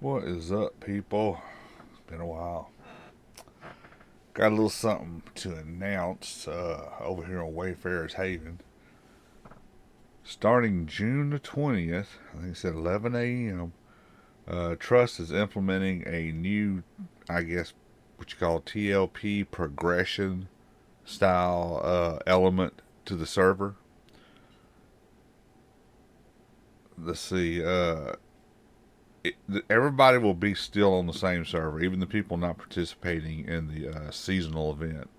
What is up, people? It's been a while. Got a little something to announce over here on Wayfarer's Haven. Starting June the 20th, I think it said 11 a.m., Trust is implementing a new, I guess, what you call TLP progression style element to the server. Let's see. Everybody will be still on the same server, even the people not participating in the seasonal event.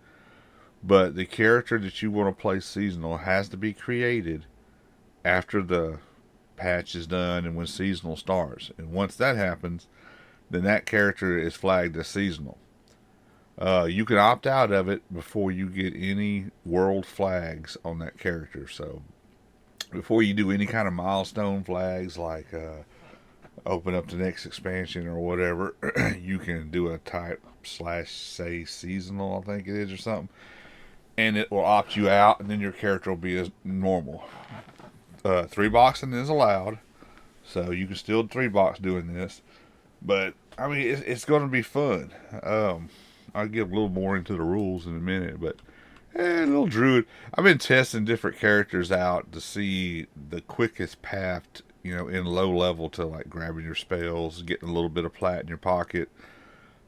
But the character that you want to play seasonal has to be created after the patch is done and when seasonal starts. And once that happens, then that character is flagged as seasonal. You can opt out of it before you get any world flags on that character. So before you do any kind of milestone flags like open up the next expansion or whatever, you can do a type slash say seasonal, I think it is, or something, and it will opt you out, and then your character will be as normal. Three boxing is allowed, so you can still three box doing this, but I mean it's going to be fun. I'll get a little more into the rules in a minute, but little druid. I've been testing different characters out to see the quickest path, in low level to like grabbing your spells, getting a little bit of plat in your pocket.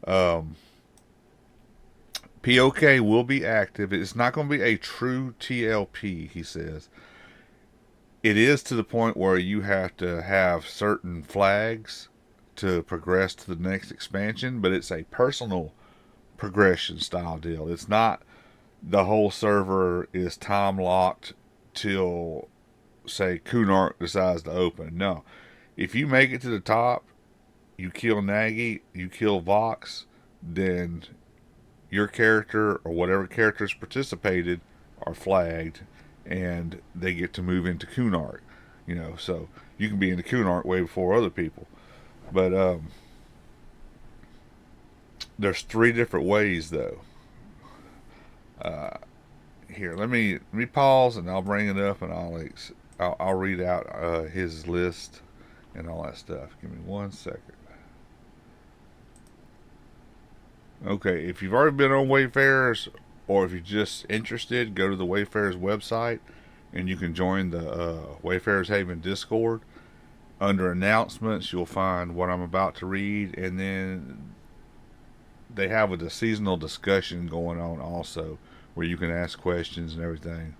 Um, POK will be active. It's not going to be a true TLP, he says. It is to the point where you have to have certain flags to progress to the next expansion, but it's a personal progression style deal. It's not the whole server is time locked till, say, Kunark decides to open. No. If you make it to the top, you kill Nagy, you kill Vox, then your character or whatever characters participated are flagged and they get to move into Kunark. So you can be in the Kunark way before other people. But there's three different ways though. Uh, Here, let me pause and I'll bring it up and I'll read out his list and all that stuff. Give me 1 second. Okay, if you've already been on Wayfarers or if you're just interested, go to the Wayfarers website and you can join the Wayfarers Haven Discord. Under announcements, you'll find what I'm about to read, and then they have a seasonal discussion going on also, where you can ask questions and everything.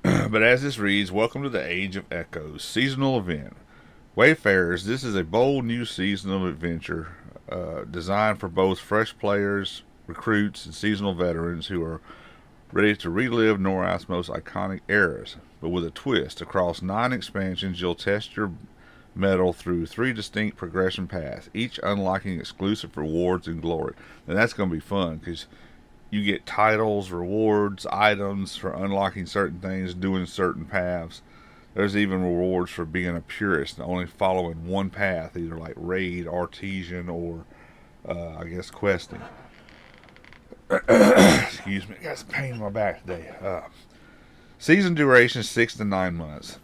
But as this reads, welcome to the Age of Echoes seasonal event. Wayfarers, this is a bold new season of adventure designed for both fresh players, recruits, and seasonal veterans who are ready to relive Norath's most iconic eras. But with a twist, across 9 expansions, you'll test your mettle through 3 distinct progression paths, each unlocking exclusive rewards and glory. And that's going to be fun because you get titles, rewards, items for unlocking certain things, doing certain paths. There's even rewards for being a purist and only following one path, either like raid, artesian, or I guess questing. Excuse me, I got some pain in my back today. Season duration 6 to 9 months.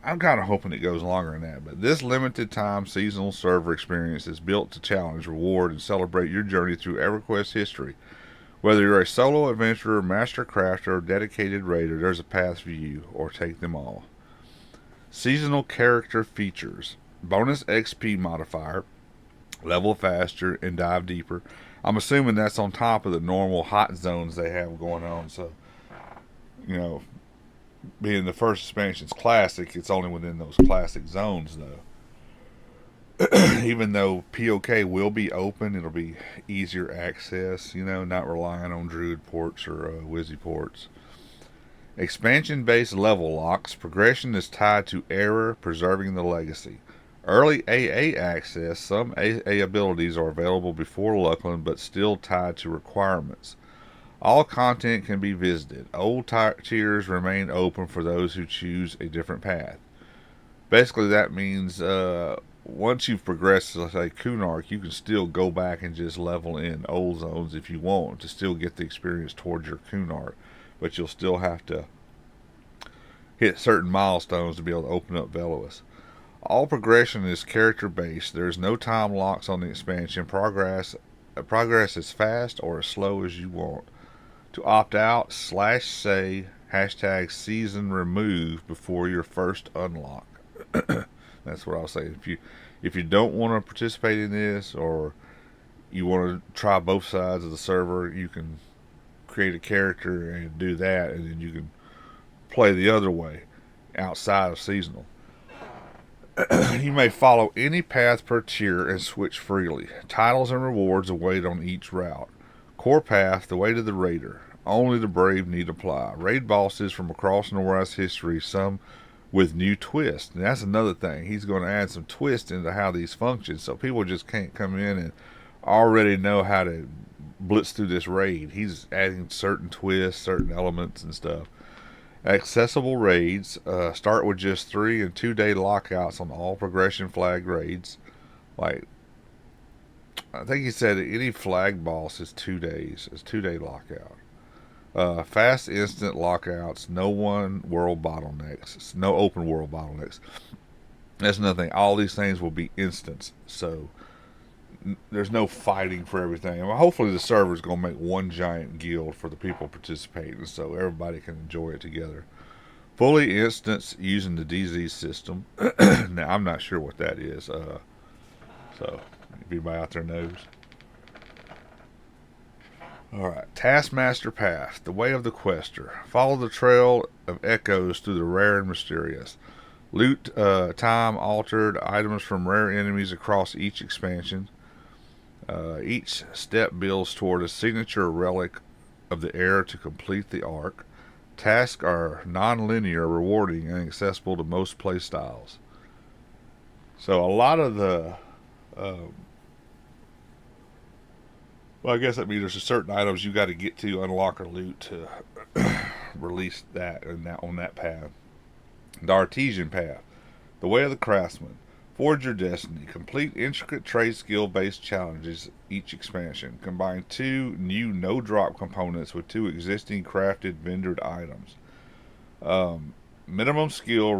I'm kind of hoping it goes longer than that, but this limited time seasonal server experience is built to challenge, reward, and celebrate your journey through EverQuest history. Whether you're a solo adventurer, master crafter, or dedicated raider, there's a path for you, or take them all. Seasonal character features: bonus XP modifier, level faster, and dive deeper. I'm assuming that's on top of the normal hot zones they have going on. So, you know, being the first expansion's classic, it's only within those classic zones, though. Even though POK will be open, it'll be easier access, not relying on Druid ports or Wizzy ports. Expansion based level locks. Progression is tied to error, preserving the legacy. Early AA access. Some AA abilities are available before Luckland, but still tied to requirements. All content can be visited. Old tiers remain open for those who choose a different path. Basically, that means once you've progressed, let's say Kunark, you can still go back and just level in old zones if you want to still get the experience towards your Kunark. But you'll still have to hit certain milestones to be able to open up Velois. All progression is character based. There's no time locks on the expansion. Progress is fast or as slow as you want. To opt out, slash say hashtag season remove before your first unlock. That's what I'll say. If you don't want to participate in this, or you want to try both sides of the server, you can create a character and do that, and then you can play the other way outside of seasonal. You may follow any path per tier and switch freely. Titles and rewards await on each route. Core path, the way to the raider. Only the brave need apply. Raid bosses from across Norwest history, some with new twists. And that's another thing. He's going to add some twist into how these function, so people just can't come in and already know how to blitz through this raid. He's adding certain twists, certain elements and stuff. Accessible raids start with just 3 and 2 day lockouts on all progression flag raids. Like, I think he said any flag boss is 2 days. It's 2 day lockout. Fast instant lockouts. No one world bottlenecks. No open world bottlenecks. That's another thing. All these things will be instants. So there's no fighting for everything. I mean, hopefully the server's going to make one giant guild for the people participating, so everybody can enjoy it together. Fully instance using the DZ system. Now I'm not sure what that is. So if anybody out there knows. All right, Taskmaster Path, the way of the quester. Follow the trail of echoes through the rare and mysterious. Loot time altered items from rare enemies across each expansion. Each step builds toward a signature relic of the era to complete the arc. Tasks are non-linear, rewarding, and accessible to most playstyles. So a lot of the, well, I guess that means there's certain items you got to get to unlock or loot to release that and that on that path. The Artesian Path, the way of the craftsman. Forge your destiny. Complete intricate trade skill based challenges each expansion. Combine 2 new no drop components with 2 existing crafted vendored items. Minimum skill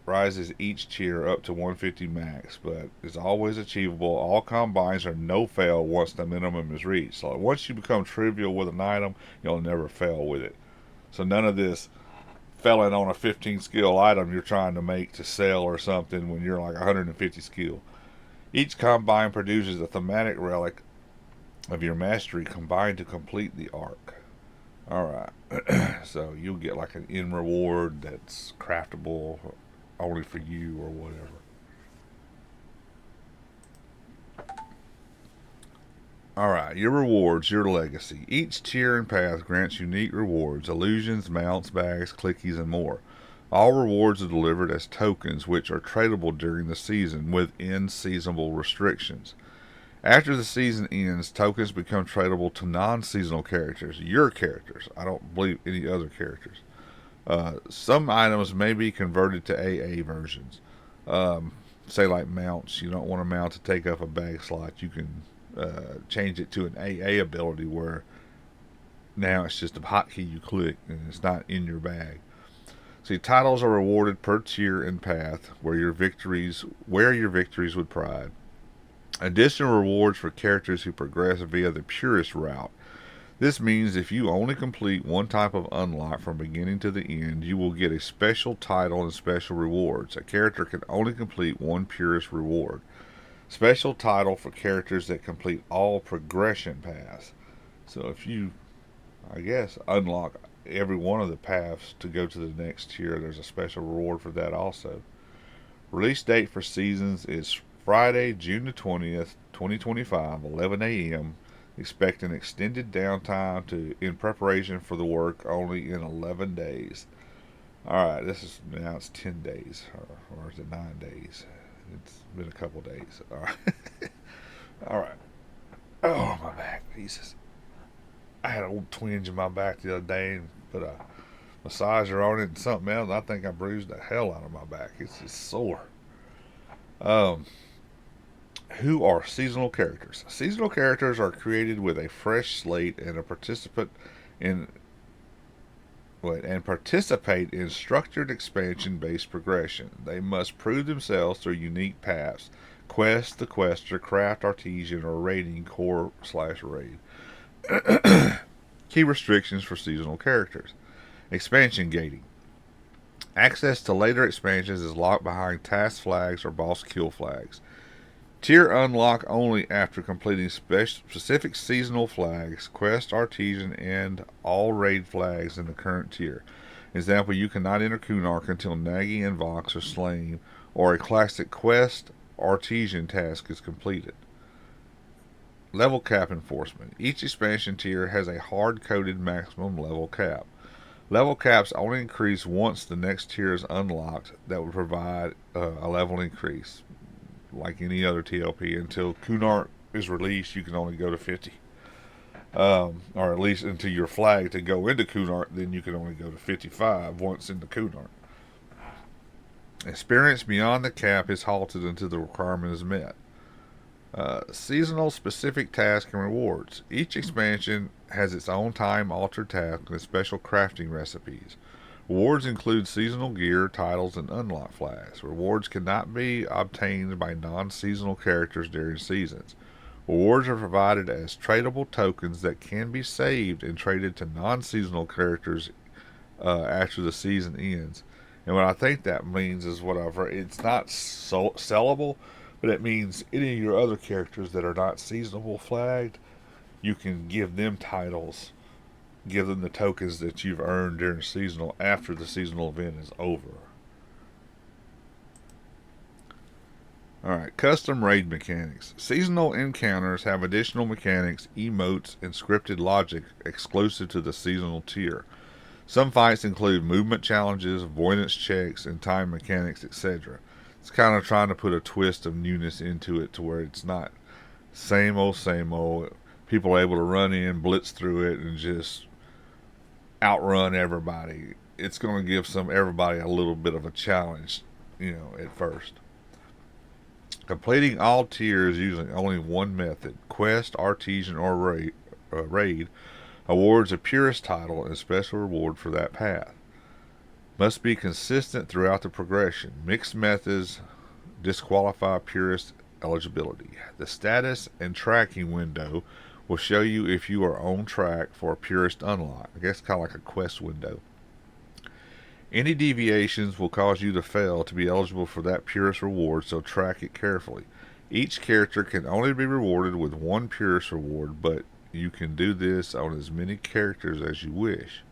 rises each tier up to 150 max, but is always achievable. All combines are no fail once the minimum is reached. So once you become trivial with an item, you'll never fail with it. So none of this failing on a 15 skill item you're trying to make to sell or something when you're like 150 skill. Each combine produces a thematic relic of your mastery combined to complete the arc. Alright, so you'll get like an in reward that's craftable only for you or whatever. Alright, your rewards, your legacy. Each tier and path grants unique rewards, illusions, mounts, bags, clickies, and more. All rewards are delivered as tokens, which are tradable during the season within seasonal restrictions. After the season ends, tokens become tradable to non-seasonal characters, your characters. I don't believe any other characters. Some items may be converted to AA versions. Say like mounts, you don't want a mount to take up a bag slot. You can change it to an AA ability where now it's just a hotkey you click and it's not in your bag. See, titles are rewarded per tier and path where your victories with pride. Additional rewards for characters who progress via the purist route. This means if you only complete one type of unlock from beginning to the end, you will get a special title and special rewards. A character can only complete one purist reward. Special title for characters that complete all progression paths. So if you, I guess, unlock every one of the paths to go to the next tier, there's a special reward for that also. Release date for seasons is Friday, June the 20th, 2025, 11 a.m. Expect an extended downtime in preparation for the work only in 11 days. Alright, now it's 10 days, or is it 9 days? It's been a couple days. Alright. Alright. Oh, my back. Jesus. I had a little twinge in my back the other day and put a massager on it and something else. I think I bruised the hell out of my back. It's just sore. Who are seasonal characters? Seasonal characters are created with a fresh slate and a participant in and participate in structured expansion-based progression. They must prove themselves through unique paths: quest, the quester, craft, artesian, or raiding core/raid. Key restrictions for seasonal characters. Expansion gating. Access to later expansions is locked behind task flags or boss kill flags. Tier unlock only after completing specific seasonal flags, quest, artesian, and all raid flags in the current tier. Example, you cannot enter Kunark until Nagi and Vox are slain, or a classic quest artesian task is completed. Level cap enforcement. Each expansion tier has a hard-coded maximum level cap. Level caps only increase once the next tier is unlocked. That would provide a level increase. Like any other TLP, until Kunark is released, you can only go to 50. Or at least until your flag to go into Kunark, then you can only go to 55 once into Kunark. Experience beyond the cap is halted until the requirement is met. Seasonal specific tasks and rewards. Each expansion has its own time altered task and special crafting recipes. Rewards include seasonal gear, titles, and unlock flags. Rewards cannot be obtained by non-seasonal characters during seasons. Rewards are provided as tradable tokens that can be saved and traded to non-seasonal characters after the season ends. And what I think that means is what I've heard. It's not sellable, but it means any of your other characters that are not seasonal flagged, you can give them titles, give them the tokens that you've earned during seasonal after the seasonal event is over. Alright, custom raid mechanics. Seasonal encounters have additional mechanics, emotes, and scripted logic exclusive to the seasonal tier. Some fights include movement challenges, avoidance checks, and time mechanics, etc. It's kind of trying to put a twist of newness into it to where it's not same old, same old. People are able to run in, blitz through it, and just outrun everybody. It's going to give everybody a little bit of a challenge, at first. Completing all tiers using only one method, quest, artesian, or raid, awards a purist title and special reward for that path. Must be consistent throughout the progression. Mixed methods disqualify purist eligibility. The status and tracking window will show you if you are on track for a purist unlock. I guess kind of like a quest window. Any deviations will cause you to fail to be eligible for that purist reward, so track it carefully. Each character can only be rewarded with one purist reward, but you can do this on as many characters as you wish.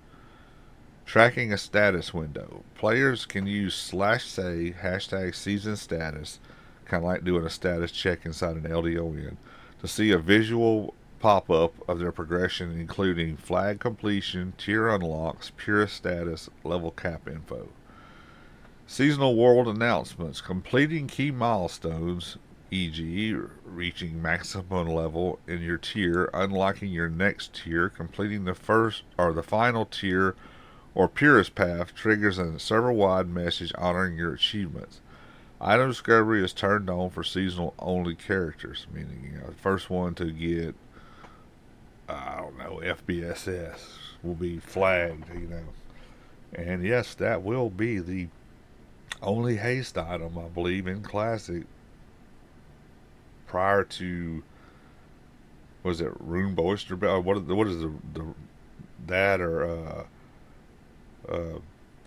Tracking a status window. Players can use /say #season status, kind of like doing a status check inside an LDON, to see a visual pop-up of their progression, including flag completion, tier unlocks, purist status, level cap info. Seasonal world announcements. Completing key milestones, e.g. reaching maximum level in your tier, unlocking your next tier, completing the first or the final tier or purist path triggers a server-wide message honoring your achievements. Item discovery is turned on for seasonal only characters, meaning the first one to get FBSS will be flagged, And yes, that will be the only haste item, I believe, in Classic prior to, was it Rune Boister? What is that or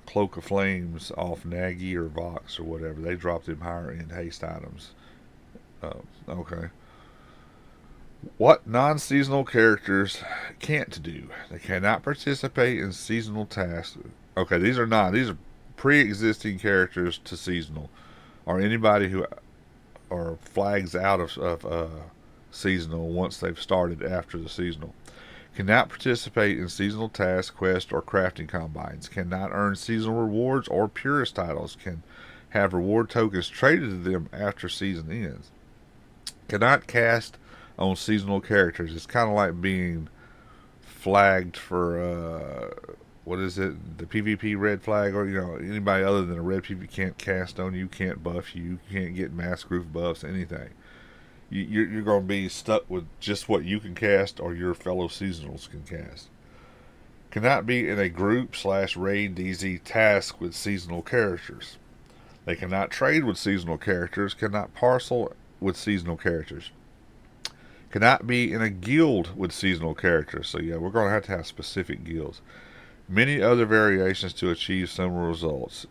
Cloak of Flames off Nagi or Vox or whatever? They dropped them higher end haste items. Okay. What non-seasonal characters can't do? They cannot participate in seasonal tasks. Okay, these are pre-existing characters to seasonal, or anybody who or flags out of seasonal once they've started after the seasonal. Cannot participate in seasonal tasks, quests, or crafting combines. Cannot earn seasonal rewards or purist titles. Can have reward tokens traded to them after season ends. Cannot cast on seasonal characters. It's kind of like being flagged for what is it? The PvP red flag, or anybody other than a red PvP can't cast on you, can't buff you, can't get mask roof buffs, anything. You're going to be stuck with just what you can cast or your fellow seasonals can cast. Cannot be in a group/raid DZ task with seasonal characters. They cannot trade with seasonal characters, cannot parcel with seasonal characters. Cannot be in a guild with seasonal characters. So yeah, we're going to have specific guilds. Many other variations to achieve similar results.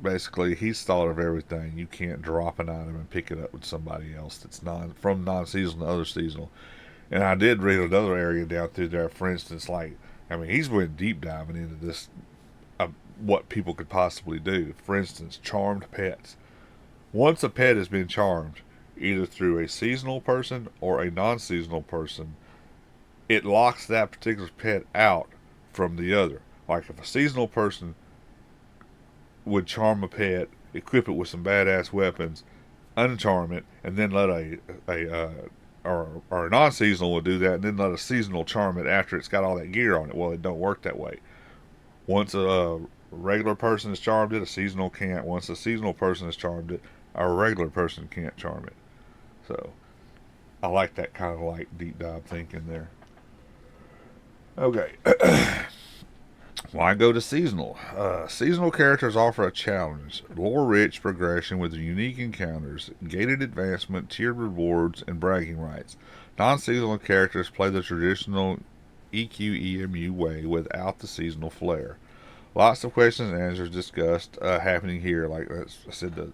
Basically, he's thought of everything. You can't drop an item and pick it up with somebody else that's from non-seasonal to other seasonal. And I did read another area down through there. For instance, like I mean, he's went deep diving into this, what people could possibly do. For instance, charmed pets. Once a pet has been charmed, either through a seasonal person or a non-seasonal person, it locks that particular pet out from the other. Like if a seasonal person would charm a pet, equip it with some badass weapons, uncharm it, and then let or a non-seasonal will do that, and then let a seasonal charm it after it's got all that gear on it. Well, it don't work that way. Once a regular person has charmed it, a seasonal can't. Once a seasonal person has charmed it, a regular person can't charm it. So I like that kind of like deep dive thinking there. Okay. Why go to seasonal? Seasonal characters offer a challenge, lore-rich progression with unique encounters, gated advancement, tiered rewards, and bragging rights. Non-seasonal characters play the traditional EQEMU way without the seasonal flair. Lots of questions and answers discussed happening here. Like I said,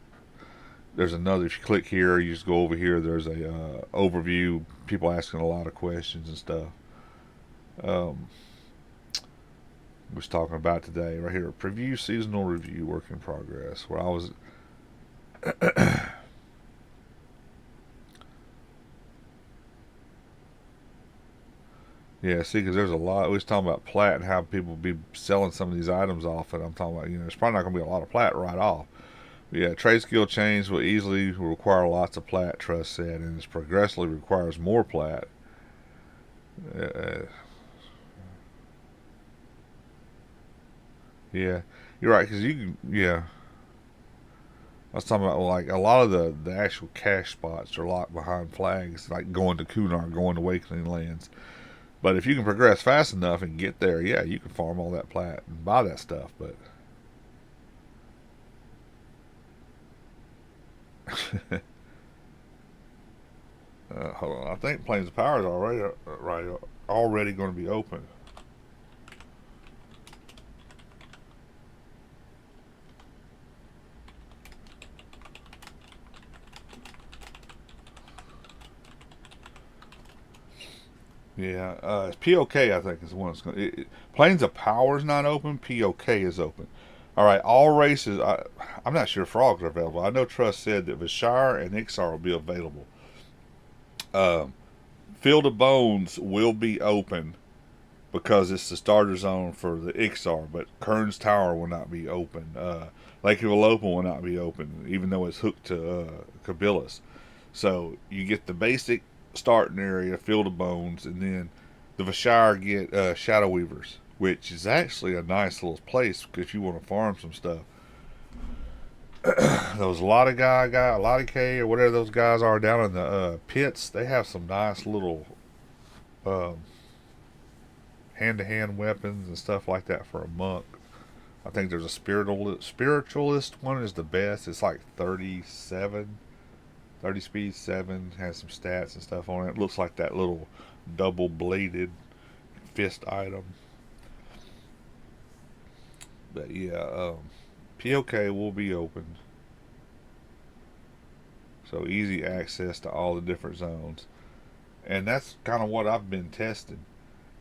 there's another. If you click here, you just go over here. There's a overview. People asking a lot of questions and stuff. Um, was talking about today right here. Preview seasonal review work in progress. Where I was. Yeah, see, because there's a lot. We was talking about plat and how people be selling some of these items off, and I'm talking about, there's probably not going to be a lot of plat right off. But yeah, trade skill change will easily require lots of plat, Trust said, and it progressively requires more plat. Uh, yeah, you're right, because you can, yeah. I was talking about like a lot of the actual cash spots are locked behind flags, like going to Kunar, going to Awakening Lands. But if you can progress fast enough and get there, yeah, you can farm all that plat and buy that stuff. But hold on, I think Plains of Power is already going to be open. Yeah, it's POK. I think is the one that's going. Plains of Power is not open. POK is open. All right, all races. I'm not sure frogs are available. I know Trust said that Vishire and Ixar will be available. Um, Field of Bones will be open because it's the starter zone for the Ixar, but Kern's Tower will not be open. Lake of Alopa will not be open, even though it's hooked to Kabilis. So you get the basic starting area, Field of Bones, and then the Vashire get Shadow Weavers, which is actually a nice little place if you want to farm some stuff. Those a lot of K or whatever those guys are down in the pits, they have some nice little um, hand-to-hand weapons and stuff like that for a monk. I think there's a spiritualist one is the best. It's like 37, 30 speed 7, has some stats and stuff on it. It looks like that little double bladed fist item. But yeah, POK will be open. So easy access to all the different zones. And that's kind of what I've been testing.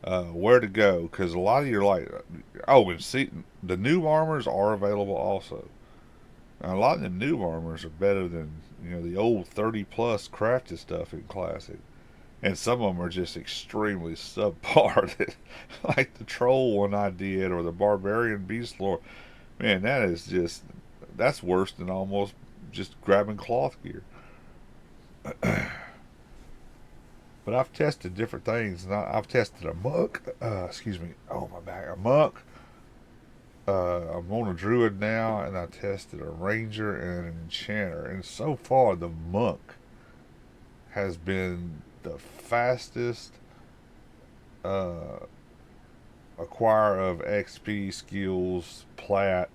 Where to go, because a lot of you are like, oh, and see, the new armors are available also. Now, a lot of the new armors are better than the old 30 plus crafted stuff in Classic, and some of them are just extremely subpar. Like the troll one I did, or the barbarian beast lore, man, that's worse than almost just grabbing cloth gear. But I've tested different things, and I've tested a monk. Excuse me. Oh my back. A monk. I'm on a druid now, and I tested a ranger and an enchanter. And so far, the monk has been the fastest, uh, acquire of XP skills, plat.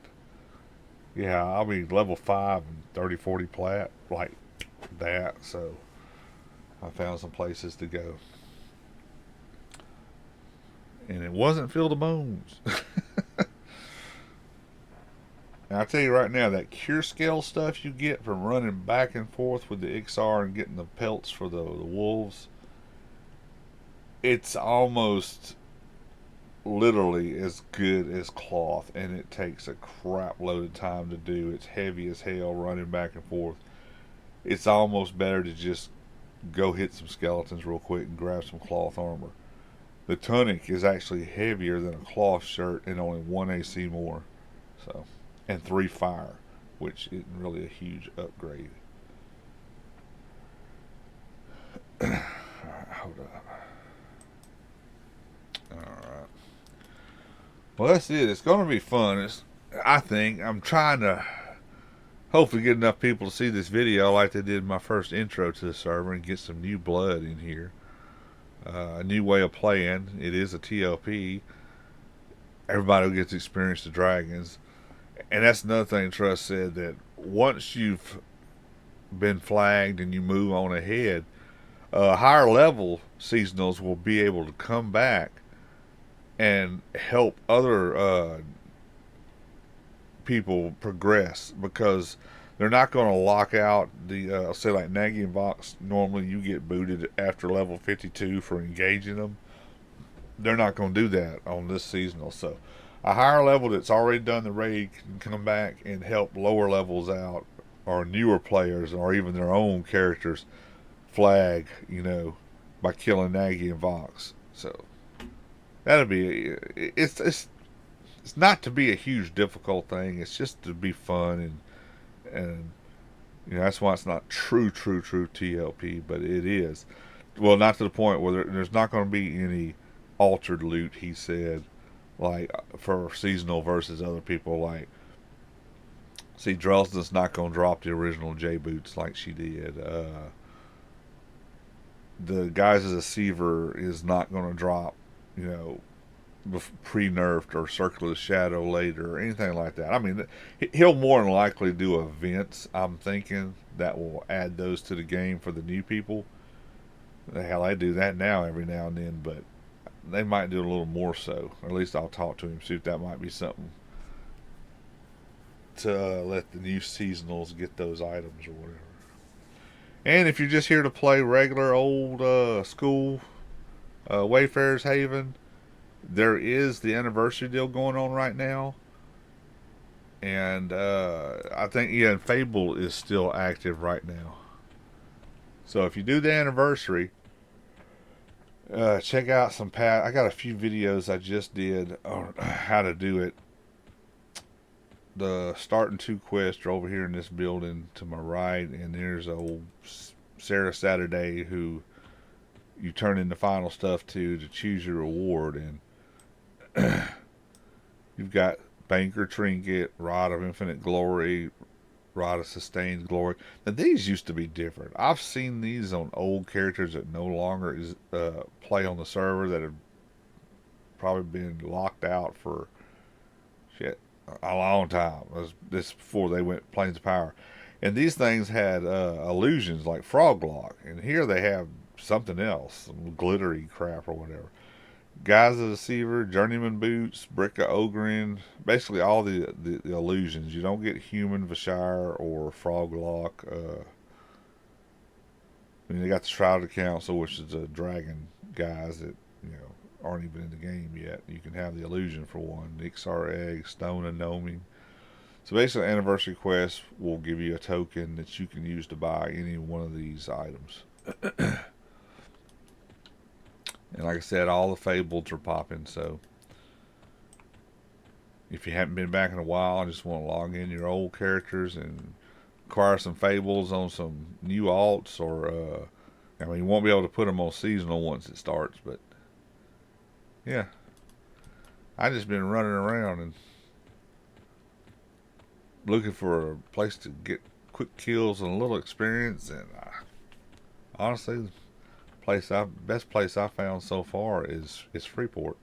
Yeah, I'll be level 5 and 30, 40 plat, like that. So I found some places to go. And it wasn't Field of Bones. And I tell you right now, that cure scale stuff you get from running back and forth with the XR and getting the pelts for the wolves, it's almost literally as good as cloth, and it takes a crap load of time to do. It's heavy as hell running back and forth. It's almost better to just go hit some skeletons real quick and grab some cloth armor. The tunic is actually heavier than a cloth shirt and only 1 AC more. So, and 3 fire, which isn't really a huge upgrade. Alright, hold up. Alright. Well, that's it. It's going to be fun. I think I'm trying to hopefully get enough people to see this video like they did my first intro to the server and get some new blood in here. A new way of playing. It is a TLP. Everybody will get to experience the dragons. And that's another thing Trust said, that once you've been flagged and you move on ahead, higher level seasonals will be able to come back and help other people progress, because they're not going to lock out the say like Nagy and Vox. Normally you get booted after level 52 for engaging them. They're not going to do that on this seasonal. So a higher level that's already done the raid can come back and help lower levels out, or newer players, or even their own characters flag, by killing Nagy and Vox. So that'll be it's not to be a huge difficult thing. It's just to be fun, and that's why it's not true TLP, but it is. Well, not to the point where there's not going to be any altered loot. He said, like for seasonal versus other people. Like, see, Drelsden's not going to drop the original J boots like she did. The guys as a Seaver is not going to drop, pre-nerfed or Circle of Shadow later or anything like that. I mean, he'll more than likely do events, I'm thinking, that will add those to the game for the new people. Hell, I do that now every now and then, but they might do a little more so. Or at least I'll talk to him, see if that might be something to let the new seasonals get those items or whatever. And if you're just here to play regular old school Wayfarer's Haven, there is the anniversary deal going on right now. And I think, and Fable is still active right now. So if you do the anniversary, check out some I got a few videos I just did on how to do it. The starting 2 quests are over here in this building to my right, and there's old Sarah Saturday who you turn in the final stuff to choose your reward. And you've got Banker Trinket, Rod of Infinite Glory, Rod of Sustained Glory. Now these used to be different. I've seen these on old characters that no longer play on the server, that have probably been locked out for a long time. This before they went Planes of Power. And these things had illusions like Froglock, and here they have something else, some glittery crap or whatever. Guys of the Deceiver, Journeyman Boots, Brick of Ogrin, basically all the illusions. You don't get Human Vashire or Froglock. They got the Shrouded Council, which is the dragon guys that aren't even in the game yet. You can have the illusion for one. Ixar Egg, Stone and Gnoming. So basically, Anniversary Quest will give you a token that you can use to buy any one of these items. And like I said, all the fables are popping. So if you haven't been back in a while and just want to log in your old characters and acquire some fables on some new alts, or you won't be able to put them on seasonal once it starts, but yeah, I just been running around and looking for a place to get quick kills and a little experience, and honestly, best place I found so far is Freeport.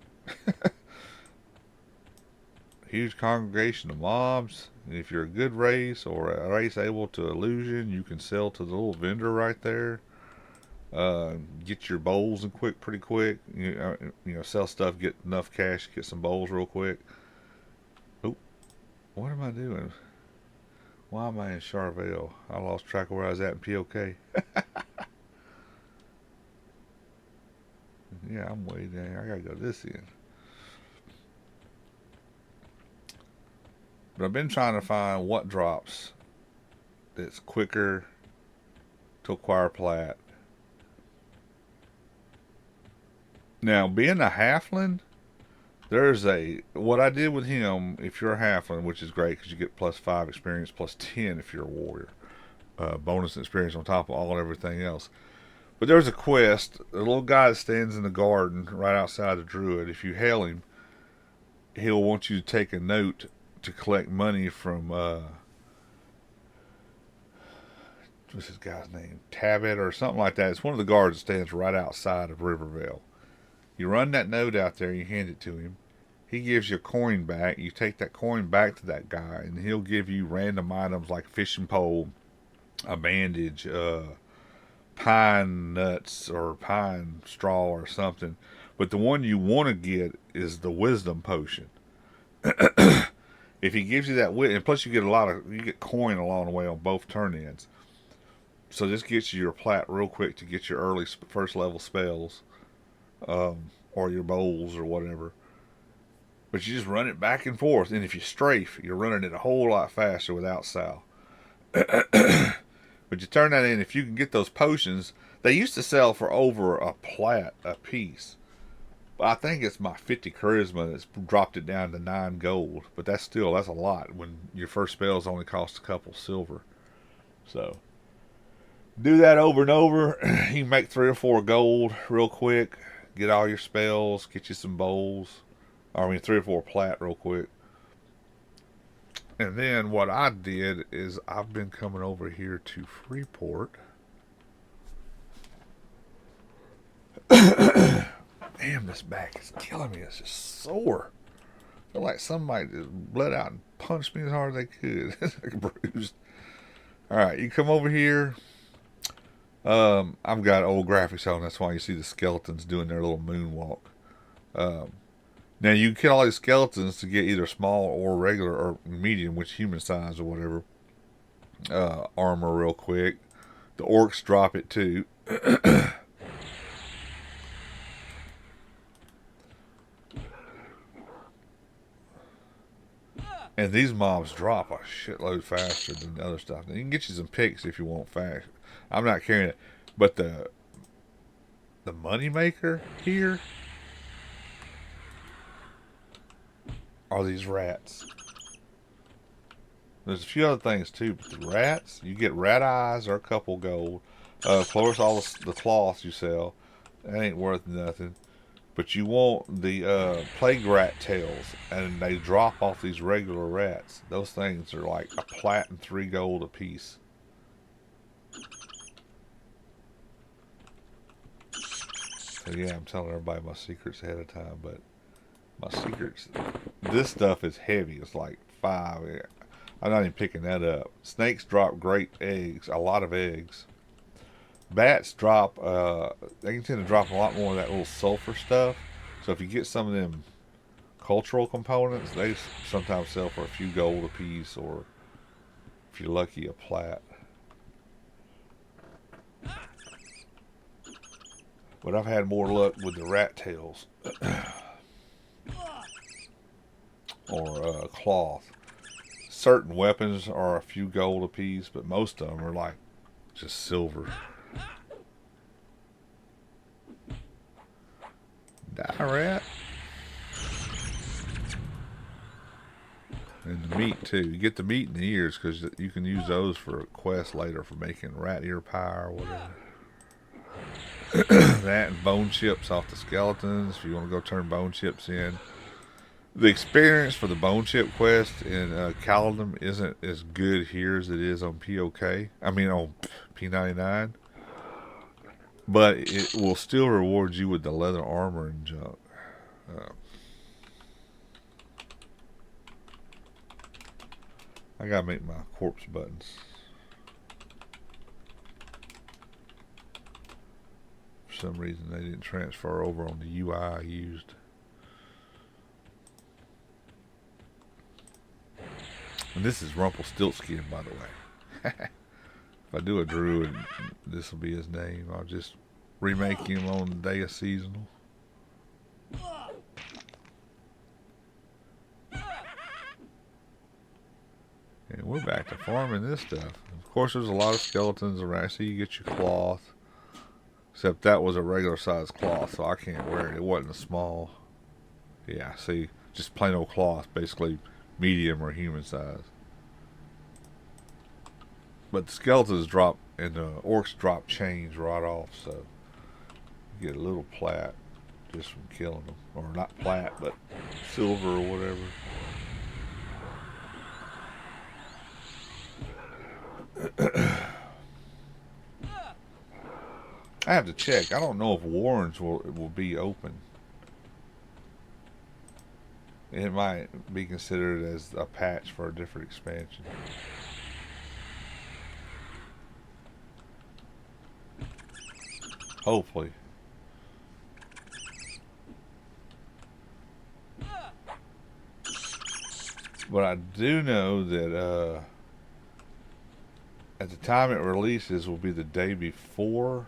huge congregation of mobs. And if you're a good race or a race able to illusion, you can sell to the little vendor right there. Get your bowls and quick, pretty quick. You know, sell stuff, get enough cash, get some bowls real quick. Oh, what am I doing? Why am I in Charvel? I lost track of where I was at in POK. Yeah, I'm way down here. I gotta go this end. But I've been trying to find what drops that's quicker to acquire plat. Now, being a halfling, there's what I did with him. If you're a halfling, which is great because you get +5 experience, +10 if you're a warrior, bonus experience on top of all and everything else. But there's a quest. The little guy that stands in the garden right outside the druid. If you hail him, he'll want you to take a note to collect money from what's this guy's name? Tabit or something like that. It's one of the guards that stands right outside of Rivervale. You run that note out there, you hand it to him. He gives you a coin back. You take that coin back to that guy, and he'll give you random items like a fishing pole, a bandage, pine nuts or pine straw or something. But the one you want to get is the wisdom potion. If he gives you that, and plus you get coin along the way on both turn ends. So this gets you your plat real quick to get your early first level spells, or your bowls or whatever. But you just run it back and forth, and if you strafe, you're running it a whole lot faster without Sal. But you turn that in. If you can get those potions, they used to sell for over a plat a piece. But I think it's my 50 charisma that's dropped it down to 9 gold. But that's a lot when your first spells only cost a couple silver. So do that over and over. You can make 3 or 4 gold real quick. Get all your spells. Get you some bowls. 3 or 4 plat real quick. And then what I did is I've been coming over here to Freeport. Damn, this back is killing me. It's just sore. I feel like somebody just bled out and punched me as hard as they could. It's like bruised. Alright, you come over here. I've got old graphics on. That's why you see the skeletons doing their little moonwalk. Now you can kill all these skeletons to get either small or regular or medium, which human size or whatever, armor real quick. The orcs drop it too. And these mobs drop a shitload faster than the other stuff. Now, you can get you some picks if you want fast. I'm not carrying it, but the money maker here are these rats. There's a few other things too, but the rats, you get rat eyes or a couple gold. Of course, all the cloth you sell, that ain't worth nothing. But you want the plague rat tails, and they drop off these regular rats. Those things are like a plat and 3 gold a piece. So yeah, I'm telling everybody my secrets ahead of time, but my secrets, this stuff is heavy. It's like 5. I'm not even picking that up. Snakes drop great eggs, a lot of eggs. Bats drop, they can tend to drop a lot more of that little sulfur stuff. So if you get some of them cultural components, they sometimes sell for a few gold a piece, or if you're lucky, a plat. But I've had more luck with the rat tails. Or cloth. Certain weapons are a few gold a piece, but most of them are like just silver. Die, rat. And the meat too. You get the meat and the ears because you can use those for a quest later for making rat ear pie or whatever. That and bone chips off the skeletons if you want to go turn bone chips in. The experience for the bone chip quest in Caledon isn't as good here as it is on POK. I mean on P99. But it will still reward you with the leather armor and junk. I gotta make my corpse buttons. For some reason they didn't transfer over on the UI I used. And this is Rumpelstiltskin, by the way. If I do a druid, this will be his name. I'll just remake him on the day of seasonal. And we're back to farming this stuff. Of course, there's a lot of skeletons around, so you get your cloth. Except that was a regular size cloth, so I can't wear it. It wasn't a small. Yeah, see, just plain old cloth, basically medium or human size. But the skeletons drop and the orcs drop chains right off, so you get a little plat just from killing them. Or not plat, but silver or whatever. I have to check. I don't know if Warrens will be open. It might be considered as a patch for a different expansion. Hopefully. But I do know that at the time it releases will be the day before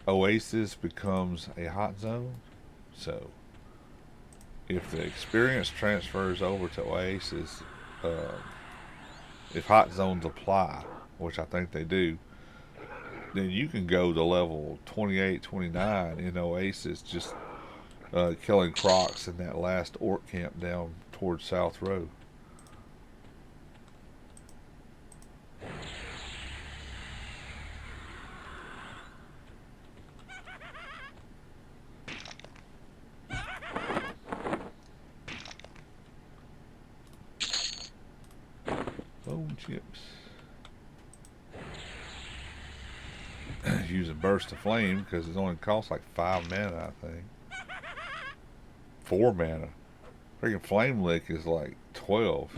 Oasis becomes a hot zone. So if the experience transfers over to Oasis, if hot zones apply, which I think they do, then you can go to level 28, 29 in Oasis, just killing crocs in that last orc camp down towards South Row. Bone chips. Use a burst of flame because it only costs like 5 mana, I think. 4 mana. Freaking flame lick is like 12.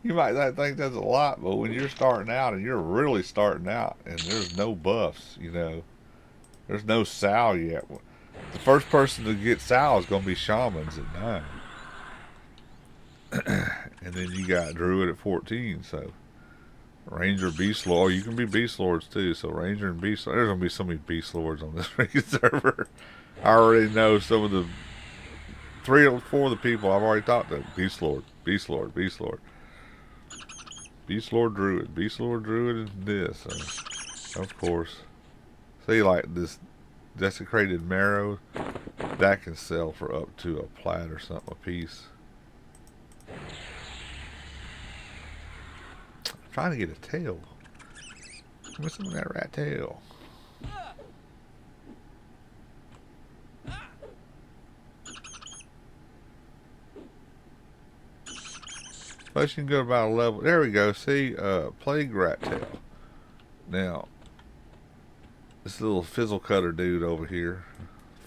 You might not think that's a lot, but when you're starting out and you're really starting out and there's no buffs, you know, there's no Sal yet. The first person to get Sal is going to be Shamans at 9. And then you got Druid at 14, so Ranger, Beast Lord. Oh, you can be Beast Lords too, so Ranger and Beast Lord. There's going to be so many Beast Lords on this freaking server. I already know some of the 3 or 4 of the people I've already talked to. Beast Lord, Beast Lord, Beast Lord. Beast Lord Druid, Beast Lord Druid and this. Of course. See, like this desecrated marrow, that can sell for up to a plat or something a piece. I'm trying to get a tail. Give me some of that rat tail. Plus you can go about a level. There we go. See, plague rat tail. Now, this little fizzle cutter dude over here,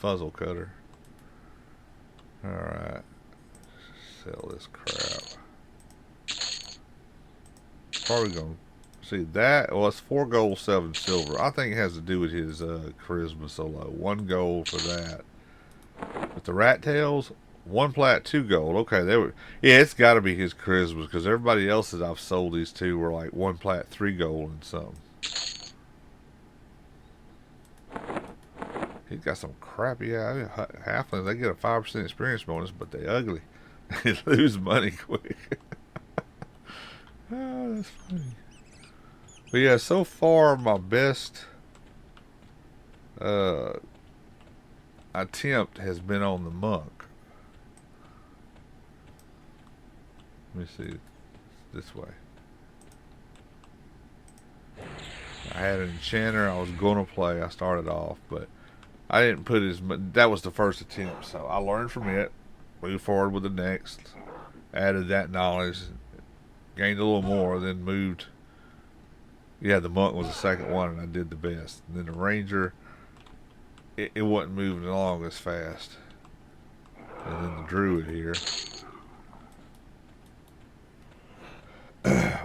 fuzzle cutter. All right, sell this crap. Probably gonna see that. Well, it's 4 gold, 7 silver. I think it has to do with his charisma so low. 1 gold for that. But the rat tails, 1 plat, 2 gold. Okay, they were. Yeah, it's got to be his charisma because everybody else that I've sold these to were like 1 plat, 3 gold and something. He's got some crappy halflings. They get a 5% experience bonus, but they ugly. They lose money quick. Oh, that's funny. But yeah, so far my best attempt has been on the monk. Let me see. This way. I had an enchanter I was going to play. I started off, but I didn't put as much. That was the first attempt, so I learned from it. Moved forward with the next. Added that knowledge. Gained a little more, then moved. Yeah, the monk was the second one, and I did the best. And then the ranger, it wasn't moving along as fast. And then the druid here.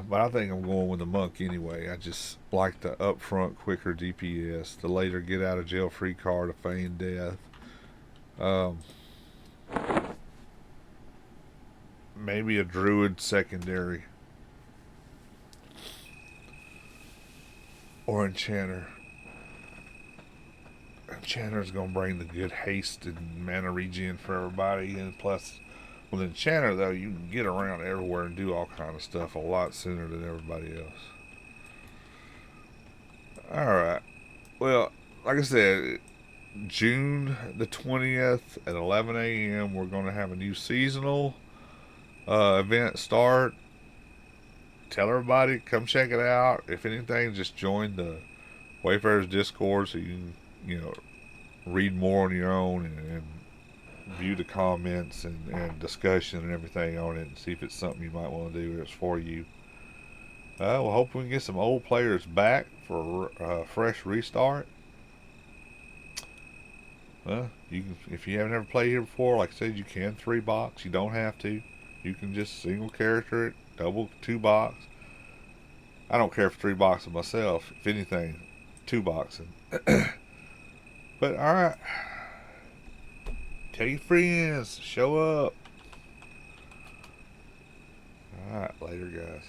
But I think I'm going with the monk anyway. I just like the upfront, quicker DPS, the later get out of jail free card, of feign death. Um, Maybe a druid secondary or enchanter. Enchanter's gonna bring the good haste and mana regen for everybody, and plus, with Enchanter though, you can get around everywhere and do all kind of stuff a lot sooner than everybody else. All right. Well, like I said, June the 20th at 11 a.m. we're gonna have a new seasonal event start. Tell everybody, come check it out. If anything, just join the Wayfarers Discord so you can, read more on your own and view the comments and discussion and everything on it and see if it's something you might want to do or it's for you. We'll hope we can get some old players back for a fresh restart. You can, if you haven't ever played here before, like I said, you can 3-box. You don't have to. You can just single character it, double 2-box. I don't care for 3-boxing myself. If anything, 2-boxing. But all right, tell your friends, show up. All right, later, guys.